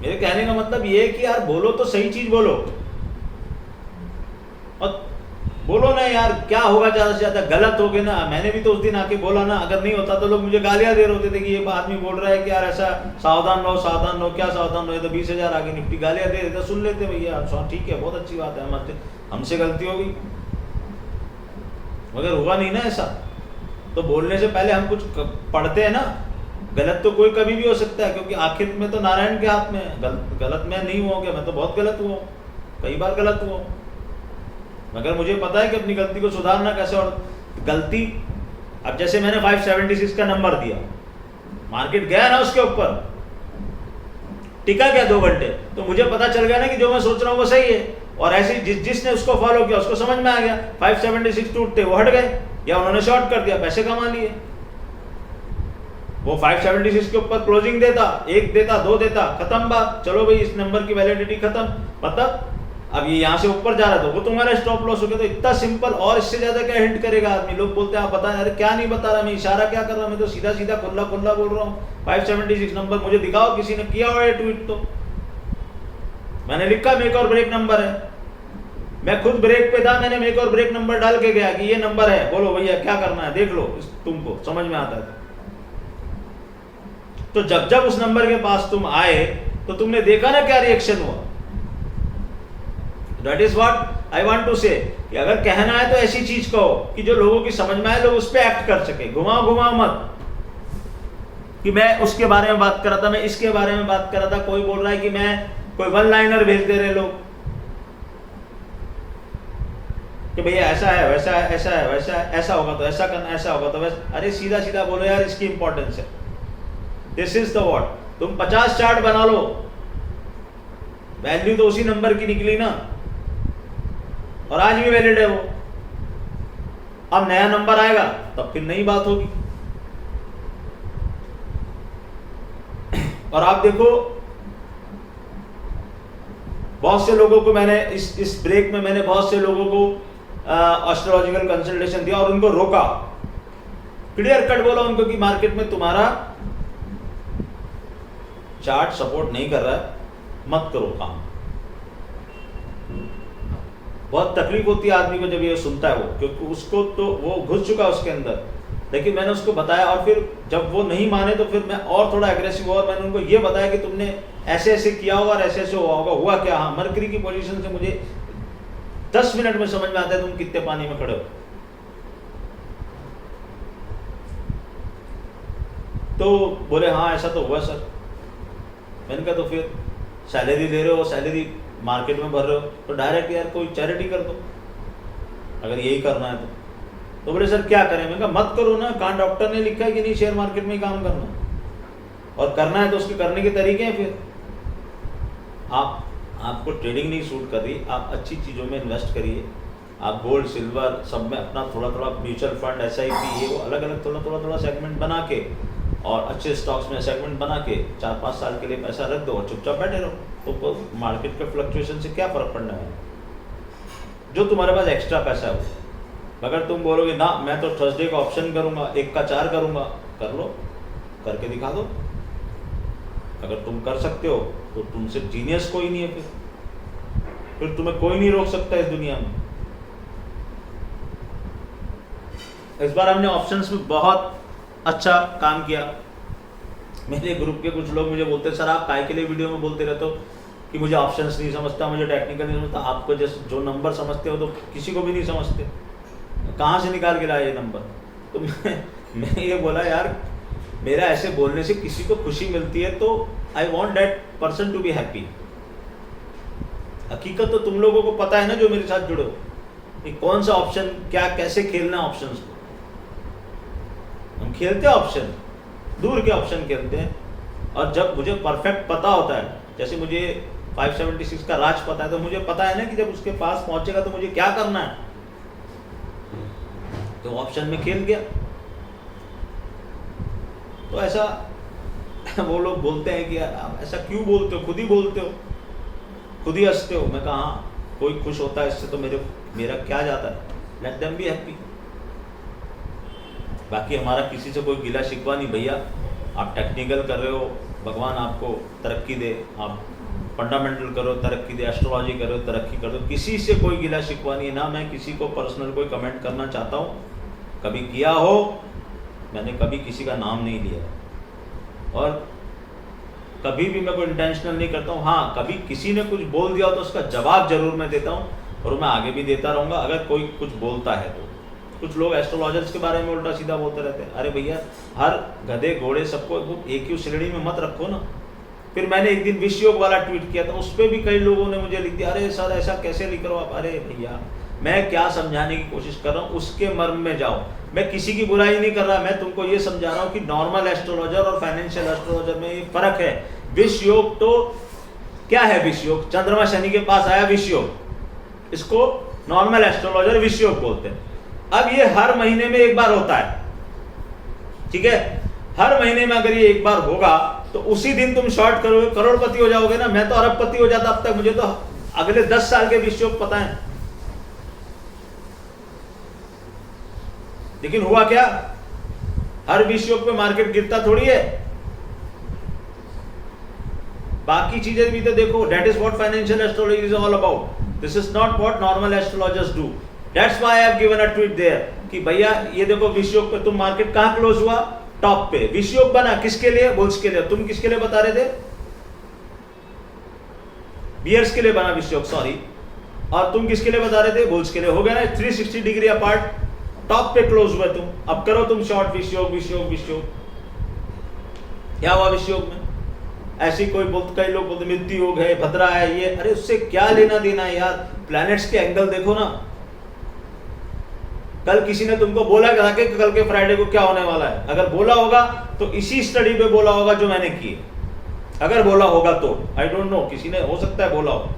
मेरे कहने का मतलब ये है कि यार बोलो तो सही चीज बोलो, और बोलो ना यार क्या होगा ज्यादा से ज्यादा, गलत हो गए ना। मैंने भी तो उस दिन आके बोला ना, अगर नहीं होता तो लोग मुझे गालियां दे रहे होते थे कि ये आदमी बोल रहा है कि यार ऐसा सावधान रहो सावधान रहो। क्या सावधान रहो, तो 20,000 आगे निफ्टी, गालियां दे रहे थे, सुन लेते भैया ठीक है बहुत अच्छी बात है, हमसे गलती होगी, मगर हुआ नहीं ना ऐसा। तो बोलने से पहले हम कुछ पढ़ते हैं ना। गलत तो कोई कभी भी हो सकता है, क्योंकि आखिर में तो नारायण के हाथ में है। गलत मैं नहीं हुआ, मैं तो बहुत गलत हुआ, कई बार गलत हुआ, मगर मुझे पता है कि अपनी गलती को सुधारना कैसे। और गलती, अब जैसे मैंने 576 का नंबर दिया, मार्केट गया ना उसके ऊपर, टिका क्या 2 घंटे, तो मुझे पता चल गया ना कि जो मैं सोच रहा हूँ वो सही है। और ऐसे जिसने उसको फॉलो किया उसको समझ में आ गया, 576 टूटते वो हट गए या उन्होंने शॉर्ट कर दिया, पैसे कमा लिए। वो 576 के ऊपर क्लोजिंग देता, 1 देता, 2 देता, खत्म बात, चलो भाई इस नंबर की वैलिडिटी खत्म। मतलब अब ये यहाँ से ऊपर जा रहा था, वो तुम्हारा स्टॉप लॉस हो गया। तो इतना सिंपल, और इससे ज्यादा क्या हिंट करेगा आदमी। लोग बोलते हैं आप बता, अरे क्या नहीं बता रहा, मैं इशारा क्या कर रहा हूँ, मैं तो सीधा सीधा खुला खुला बोल रहा हूँ। 576 नंबर मुझे दिखाओ, किसी ने किया हुआ है ट्वीट? तो मैंने लिखा मेक और ब्रेक नंबर है, मैं खुद ब्रेक पे था, मैंने मेक और ब्रेक नंबर डाल के गया कि ये नंबर है, बोलो भैया क्या करना है, देख लो, तुमको समझ में आता है। तो जब जब उस नंबर के पास तुम आए तो तुमने देखा ना क्या रिएक्शन हुआ। That is what I want to say, कि अगर कहना है तो ऐसी चीज कहो कि जो लोगों की समझ में आए, लोग उस पर एक्ट कर सके। घुमाओ मत कि मैं उसके बारे में बात कर रहा था, मैं इसके बारे में बात कर रहा था। कोई बोल रहा है कि मैं कोई वन लाइनर भेज दे रहे लोग कि भैया ऐसा है, वैसा है, ऐसा है, वैसा है, ऐसा होगा तो ऐसा करना, ऐसा होगा तो वैसा। अरे सीधा सीधा बोलो यार, इसकी इंपॉर्टेंस है। This is the what. तुम 50 चार्ट बना लो, वैल्यू तो उसी नंबर की निकली ना, और आज भी वैलिड है वो। अब नया नंबर आएगा तब फिर नई बात होगी। और आप देखो, बहुत से लोगों को मैंने इस ब्रेक में मैंने बहुत से लोगों को एस्ट्रोलॉजिकल कंसल्टेशन दिया और उनको रोका, क्लियर कट बोला उनको कि मार्केट में तुम्हारा चार्ट सपोर्ट नहीं कर रहा है, मत करो काम। बहुत तकलीफ होती है आदमी को जब ये सुनता है वो, क्योंकि उसको तो वो घुस चुका है उसके अंदर। लेकिन मैंने उसको बताया, और फिर जब वो नहीं माने तो फिर मैं और थोड़ा एग्रेसिव हुआ और मैंने उनको ये बताया कि तुमने ऐसे ऐसे किया होगा और ऐसे ऐसे हुआ होगा। हुआ क्या? हाँ, मरकरी की पोजीशन से मुझे 10 मिनट में समझ में आता है तुम कितने पानी में खड़े हो। तो बोले हाँ ऐसा तो हुआ सर। मैंने कहा तो फिर सैलरी दे रहे हो, सैलरी मार्केट में भर रहे हो, तो डायरेक्ट यार कोई चैरिटी कर दो अगर यही करना है तो बोले सर क्या करें? मैंने कहा मत करो ना, कहाँ डॉक्टर ने लिखा है कि नहीं शेयर मार्केट में ही काम करना, और करना है तो उसके करने के तरीके हैं। फिर आपको ट्रेडिंग नहीं सूट कर रही, आप अच्छी चीज़ों में इन्वेस्ट करिए। आप गोल्ड सिल्वर सब में अपना थोड़ा थोड़ा म्यूचुअल फंड SIP ये वो अलग अलग थोड़ा सेगमेंट बना के, और अच्छे स्टॉक्स में सेगमेंट बना के 4-5 साल के लिए पैसा रख दो और चुपचाप बैठे रहो। तो मार्केट के फ्लक्चुएशन से क्या फ़र्क पड़ना है? जो तुम्हारे पास एक्स्ट्रा पैसा है वो, अगर तुम बोलोगे ना मैं तो थर्सडे का ऑप्शन करूँगा, 1 का 4 करूँगा, कर लो, करके दिखा दो। अगर तुम कर सकते हो तो तुमसे जीनियस कोई नहीं है। फिर तुम्हें कोई नहीं रोक सकता इस दुनिया में। इस बार हमने ऑप्शंस में बहुत अच्छा काम किया। मेरे ग्रुप के कुछ लोग मुझे बोलते सर आप काय के लिए वीडियो में बोलते रहते हो कि मुझे ऑप्शंस नहीं समझता, मुझे टेक्निकल नहीं समझता। आपको जैसे जो नंबर समझते हो तो किसी को भी नहीं समझते, कहाँ से निकाल के लाए ये नंबर? तो मैं ये बोला यार मेरा ऐसे बोलने से किसी को खुशी मिलती है तो I want that person to be happy. हकीकत तो तुम लोगों को पता है ना जो मेरे साथ जुड़े हो, कि कौन सा ऑप्शन क्या कैसे खेलना है। ऑप्शंस को हम खेलते हैं, ऑप्शन दूर के ऑप्शन खेलते हैं। और जब मुझे परफेक्ट पता होता है, जैसे मुझे 576 का राज पता है, तो मुझे पता है ना कि जब उसके पास पहुंचेगा तो मुझे क्या करना है, तो ऑप्शन में खेल गया। तो ऐसा वो लोग बोलते हैं कि यार आप ऐसा क्यों बोलते हो, खुद ही बोलते हो, खुद ही हंसते हो। मैं कहा हाँ, कोई खुश होता है इससे तो मेरा क्या जाता है, लेट देम बी हैप्पी। बाकी हमारा किसी से कोई गिला शिकवा नहीं भैया। आप टेक्निकल कर रहे हो, भगवान आपको तरक्की दे, आप फंडामेंटल करो तरक्की दे, एस्ट्रोलॉजी करो तरक्की कर दो, किसी से कोई गिला शिकवा नहीं है। ना मैं किसी को पर्सनल कोई कमेंट करना चाहता हूँ, कभी किया हो, मैंने कभी किसी का नाम नहीं लिया, और कभी भी मैं कोई इंटेंशनल नहीं करता हूँ। हाँ, कभी किसी ने कुछ बोल दिया तो उसका जवाब जरूर मैं देता हूँ, और मैं आगे भी देता रहूँगा अगर कोई कुछ बोलता है तो। कुछ लोग एस्ट्रोलॉजर्स के बारे में उल्टा सीधा बोलते रहते हैं। अरे भैया, हर गधे घोड़े सबको एक ही श्रेणी में मत रखो ना। फिर मैंने एक दिन विश्व योग वाला ट्वीट किया था, उस पर भी कई लोगों ने मुझे लिख दिया, अरे सर ऐसा कैसे लिख रहे हो आप। अरे भैया, मैं क्या समझाने की कोशिश कर रहा हूँ, उसके मर्म में जाओ। मैं किसी की बुराई नहीं कर रहा, मैं तुमको ये समझा रहा हूँ कि नॉर्मल एस्ट्रोलॉजर और फाइनेंशियल एस्ट्रोलॉजर में ये फर्क है। विश्व योग तो क्या है? विश्व योग चंद्रमा शनि के पास आया विश्व योग, इसको नॉर्मल एस्ट्रोलॉजर विश्व योग बोलते हैं। अब ये हर महीने में एक बार होता है, ठीक है। हर महीने में अगर ये एक बार होगा तो उसी दिन तुम शॉर्ट करोगे, करोड़पति हो जाओगे ना। मैं तो अरबपति हो जाता अब तक, मुझे तो अगले 10 साल के विषयोग पता है। लेकिन हुआ क्या, हर विषयोग पे मार्केट गिरता थोड़ी है, बाकी चीजें भी तो देखो। That is what financial astrology is all about. This is not what normal astrologers do. That's why I have given a tweet there कि भैया ये देखो विषयोग पे तुम मार्केट कहां क्लोज हुआ, टॉप पे। विषयोग बना किसके लिए, बुल्स के लिए। तुम किसके लिए बता रहे थे, बियर्स के लिए बना विषयोग, सॉरी। और तुम किसके लिए बता रहे थे, बुल्स के लिए। हो गया ना 360 डिग्री अपार्ट, टॉप पे क्लोज हुए तुम। अब करो तुम शॉर्ट विषयोग विषयोग विषयोग। क्या हुआ विषयोग में, ऐसी कोई कई लोग बोलते मृत्यु योग है, भद्रा है ये, अरे उससे क्या लेना देना है यार। प्लैनेट्स के एंगल देखो ना। कल किसी ने तुमको बोला कि कल के फ्राइडे को क्या होने वाला है, अगर बोला होगा तो इसी स्टडी पे बोला होगा जो मैंने की। अगर बोला होगा तो आई डोंट नो, किसी ने हो सकता है बोला हो,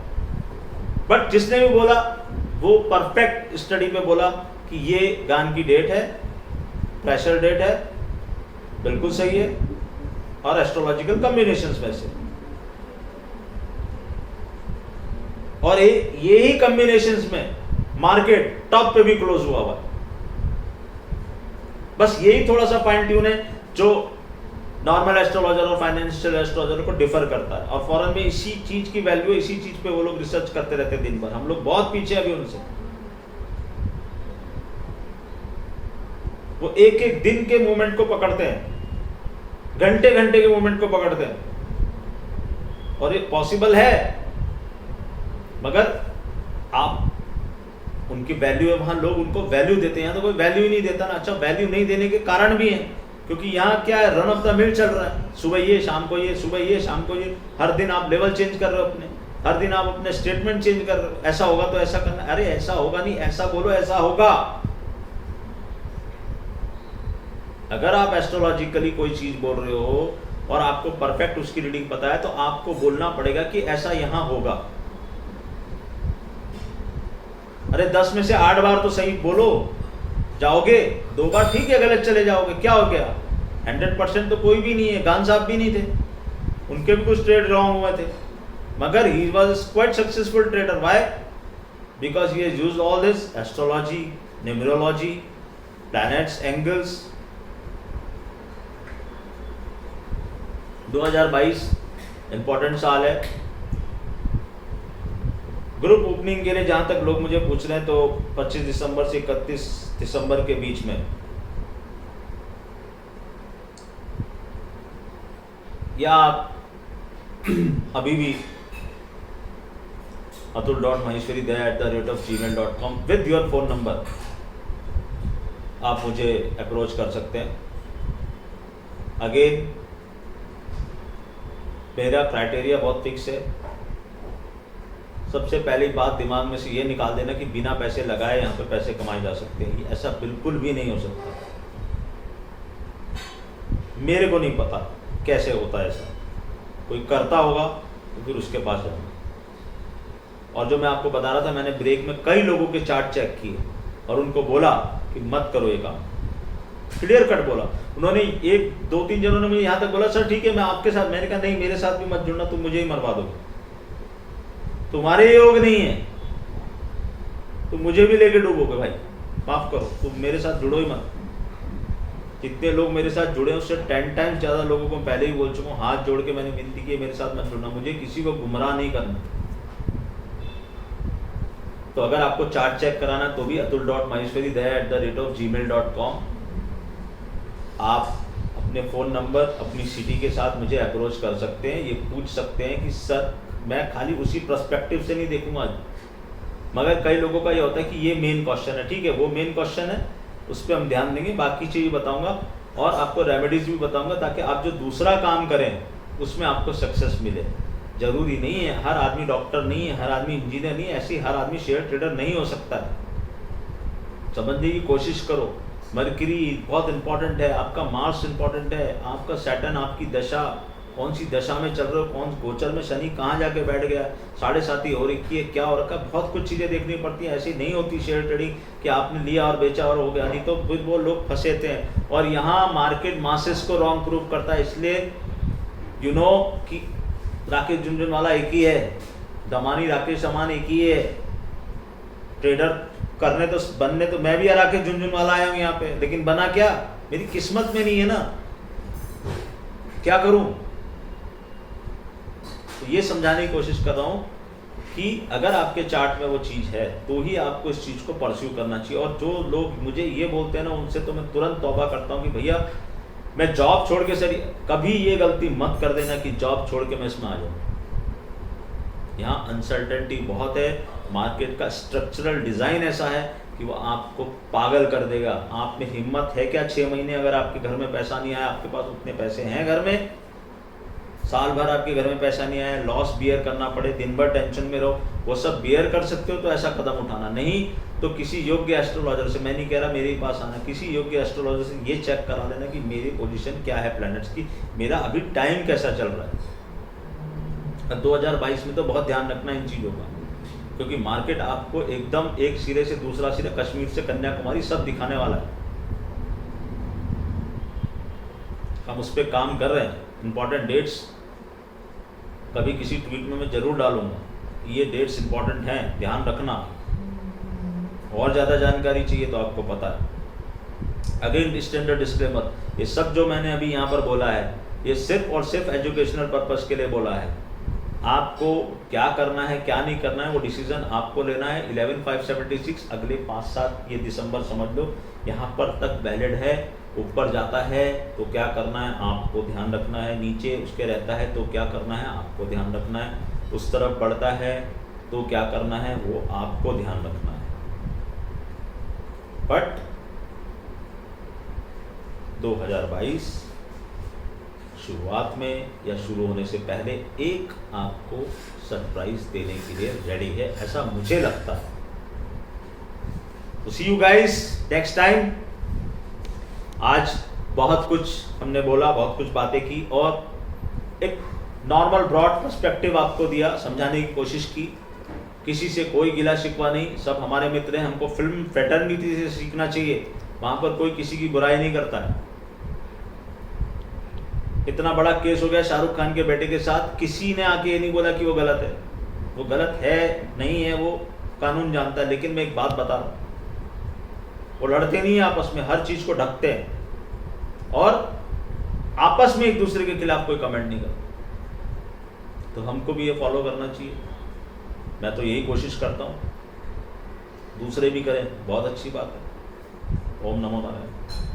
बट जिसने भी बोला वो परफेक्ट स्टडी पे बोला कि ये गान की डेट है, प्रेशर डेट है, बिल्कुल सही है। और एस्ट्रोलॉजिकल कॉम्बिनेशंस में से, और यही कॉम्बिनेशंस में मार्केट टॉप पे भी क्लोज हुआ हुआ। बस यही थोड़ा सा फाइन ट्यून है जो नॉर्मल एस्ट्रोलॉजर और फाइनेंशियल एस्ट्रोलॉजर को डिफर करता है। और फॉरेन में इसी चीज की वैल्यू, इसी चीज पे वो लोग रिसर्च करते रहते हैं दिन भर। हम लोग बहुत पीछे अभी उनसे। वो एक एक दिन के मूवमेंट को पकड़ते हैं, घंटे घंटे के मूवमेंट को पकड़ते हैं। और ये पॉसिबल है, मगर आप उनकी वैल्यू है, वहां लोग उनको वैल्यू देते हैं। यहाँ तो कोई वैल्यू ही नहीं देता ना। अच्छा, वैल्यू नहीं देने के कारण भी हैं, क्योंकि यहाँ क्या है, रन ऑफ द मिल चल रहा है। सुबह ये, शाम को ये, सुबह ये, शाम को ये। हर दिन आप लेवल चेंज कर रहे हो अपने, हर दिन आप अपने स्टेटमेंट चेंज कर रहे हो। ऐसा होगा तो ऐसा करना, अरे ऐसा होगा नहीं, ऐसा बोलो ऐसा होगा। अगर आप एस्ट्रोलॉजिकली कोई चीज बोल रहे हो और आपको परफेक्ट उसकी रीडिंग पता है, तो आपको बोलना पड़ेगा कि ऐसा यहां होगा। अरे 10 में से 8 बार तो सही बोलो, जाओगे 2 बार ठीक है, गलत चले जाओगे, क्या हो गया। 100% तो कोई भी नहीं है। गान साहब भी नहीं थे, उनके भी कुछ ट्रेड रॉन्ग हुए थे, मगर he was quite successful trader. Why? Because he has used all this astrology, numerology, planets, angles. 2022 important साल है ग्रुप ओपनिंग के लिए। जहां तक लोग मुझे पूछ रहे हैं तो 25 दिसंबर से 31 दिसंबर के बीच में, या आप अभी भी atul.maheshwari@gmail.com with your phone number आप मुझे अप्रोच कर सकते हैं। अगेन मेरा क्राइटेरिया बहुत फिक्स है। सबसे पहली बात दिमाग में से ये निकाल देना कि बिना पैसे लगाए यहाँ पे पैसे कमाए जा सकते हैं, ऐसा बिल्कुल भी नहीं हो सकता। मेरे को नहीं पता कैसे होता है ऐसा, कोई करता होगा तो फिर उसके पास जाऊंगा। और जो मैं आपको बता रहा था, मैंने ब्रेक में कई लोगों के चार्ट चेक किए और उनको बोला कि मत करो ये काम, क्लियर कट बोला उन्होंने। 1-2-3 जनों ने मुझे यहाँ तक बोला, सर ठीक है मैं आपके साथ। मैंने कहा नहीं, मेरे साथ भी मत जुड़ना, तुम मुझे ही मरवा दोगे। तुम्हारे योग नहीं है, तुम मुझे भी लेके डूबोगे भाई, माफ करो, तुम मेरे साथ जुड़ो ही मत। जितने लोग मेरे साथ जुड़े हैं उससे 10 टाइम्स ज़्यादा लोगों को पहले ही बोल चुका हूँ, हाथ जोड़ के मैंने विनती की मेरे साथ मत जुड़ना, मुझे किसी को गुमराह नहीं करना। तो अगर आपको चार्ट चेक कराना तो भी atul.maheshwari@gmail.com आप अपने फ़ोन नंबर, अपनी सिटी के साथ मुझे अप्रोच कर सकते हैं। ये पूछ सकते हैं कि सर मैं खाली उसी पर्सपेक्टिव से नहीं देखूंगा, मगर कई लोगों का ये होता है कि ये मेन क्वेश्चन है। ठीक है, वो मेन क्वेश्चन है, उस पर हम ध्यान देंगे। बाकी चीज़ बताऊंगा और आपको रेमेडीज भी बताऊंगा, ताकि आप जो दूसरा काम करें उसमें आपको सक्सेस मिले। जरूरी नहीं है, हर आदमी डॉक्टर नहीं है, हर आदमी इंजीनियर नहीं है, ऐसे हर आदमी शेयर ट्रेडर नहीं हो सकता है। समझने की कोशिश करो। मरकरी बहुत इंपॉर्टेंट है, आपका मार्स इंपॉर्टेंट है, आपका सैटर्न, आपकी दशा, कौन सी दशा में चल रहे हो, कौन गोचर में शनि कहाँ जाके बैठ गया, 7.5 हो रखी है, क्या हो रखा, बहुत कुछ चीज़ें देखनी पड़ती हैं। ऐसी नहीं होती शेयर ट्रेडिंग कि आपने लिया और बेचा और हो गया, नहीं तो फिर वो लोग फंसेते हैं। और यहाँ मार्केट मासेस को रॉन्ग प्रूव करता है, इसलिए कि राकेश झुनझुनवाला एक ही है, दमानी राकेश समान एक ही है। ट्रेडर करने तो बनने तो मैं भी राकेश झुनझुनवाला आया हूँ यहाँ पे, लेकिन बना क्या, मेरी किस्मत में नहीं है ना, क्या करूं। तो ये समझाने की कोशिश कर रहा हूं कि अगर आपके चार्ट में वो चीज़ है तो ही आपको इस चीज़ को परस्यू करना चाहिए। और जो लोग मुझे ये बोलते हैं ना, उनसे तो मैं तुरंत तौबा करता हूं कि भैया मैं जॉब छोड़ के, सर कभी ये गलती मत कर देना कि जॉब छोड़ के मैं इसमें आ जाऊँ। यहाँ अनसर्टेनिटी बहुत है, मार्केट का स्ट्रक्चरल डिज़ाइन ऐसा है कि वो आपको पागल कर देगा। आप में हिम्मत है क्या 6 महीने अगर आपके घर में पैसा नहीं आया, आपके पास उतने पैसे हैं घर में, साल भर आपके घर में पैसा नहीं आया, लॉस बियर करना पड़े, दिन भर टेंशन में रहो, वो सब बियर कर सकते हो तो ऐसा कदम उठाना। नहीं तो किसी योग्य एस्ट्रोलॉजर से, मैं नहीं कह रहा मेरे ही पास आना, किसी योग्य एस्ट्रोलॉजर से ये चेक करा लेना कि मेरी पोजीशन क्या है प्लैनेट्स की, मेरा अभी टाइम कैसा चल रहा है। 2022 में तो बहुत ध्यान रखना इन चीज़ों का, क्योंकि मार्केट आपको एकदम एक सिरे से दूसरा सिरा, कश्मीर से कन्याकुमारी सब दिखाने वाला है। हम उस पर काम कर रहे हैं। इंपॉर्टेंट डेट्स कभी किसी ट्वीट में मैं जरूर डालूंगा, ये डेट्स इंपॉर्टेंट हैं, ध्यान रखना। और ज़्यादा जानकारी चाहिए तो आपको पता है। अगेन स्टैंडर्ड डिस्क्लेमर, ये सब जो मैंने अभी यहाँ पर बोला है ये सिर्फ और सिर्फ एजुकेशनल पर्पस के लिए बोला है। आपको क्या करना है क्या नहीं करना है वो डिसीजन आपको लेना है। 11,576 अगले 5-7 ये दिसंबर समझ लो यहाँ पर तक वैलिड है। ऊपर जाता है तो क्या करना है आपको ध्यान रखना है, नीचे उसके रहता है तो क्या करना है आपको ध्यान रखना है, उस तरफ बढ़ता है तो क्या करना है वो आपको ध्यान रखना है। बट 2022 शुरुआत में या शुरू होने से पहले एक आपको सरप्राइज देने के लिए रेडी है, ऐसा मुझे लगता है। तो सी यू गाइस नेक्स्ट टाइम। आज बहुत कुछ हमने बोला, बहुत कुछ बातें की और एक नॉर्मल ब्रॉड पर्सपेक्टिव आपको दिया, समझाने की कोशिश की। किसी से कोई गिला शिकवा नहीं, सब हमारे मित्र हैं। हमको फिल्म फ्रेटर्निटी से सीखना चाहिए, वहाँ पर कोई किसी की बुराई नहीं करता है। इतना बड़ा केस हो गया शाहरुख खान के बेटे के साथ, किसी ने आके ये नहीं बोला कि वो गलत है। वो गलत है नहीं है वो कानून जानता है, लेकिन मैं एक बात बता रहा हूँ, वो लड़ते नहीं है आपस में, हर चीज़ को ढकते हैं और आपस में एक दूसरे के खिलाफ कोई कमेंट नहीं करते। तो हमको भी ये फॉलो करना चाहिए। मैं तो यही कोशिश करता हूँ, दूसरे भी करें, बहुत अच्छी बात है। ओम नमो नारायण।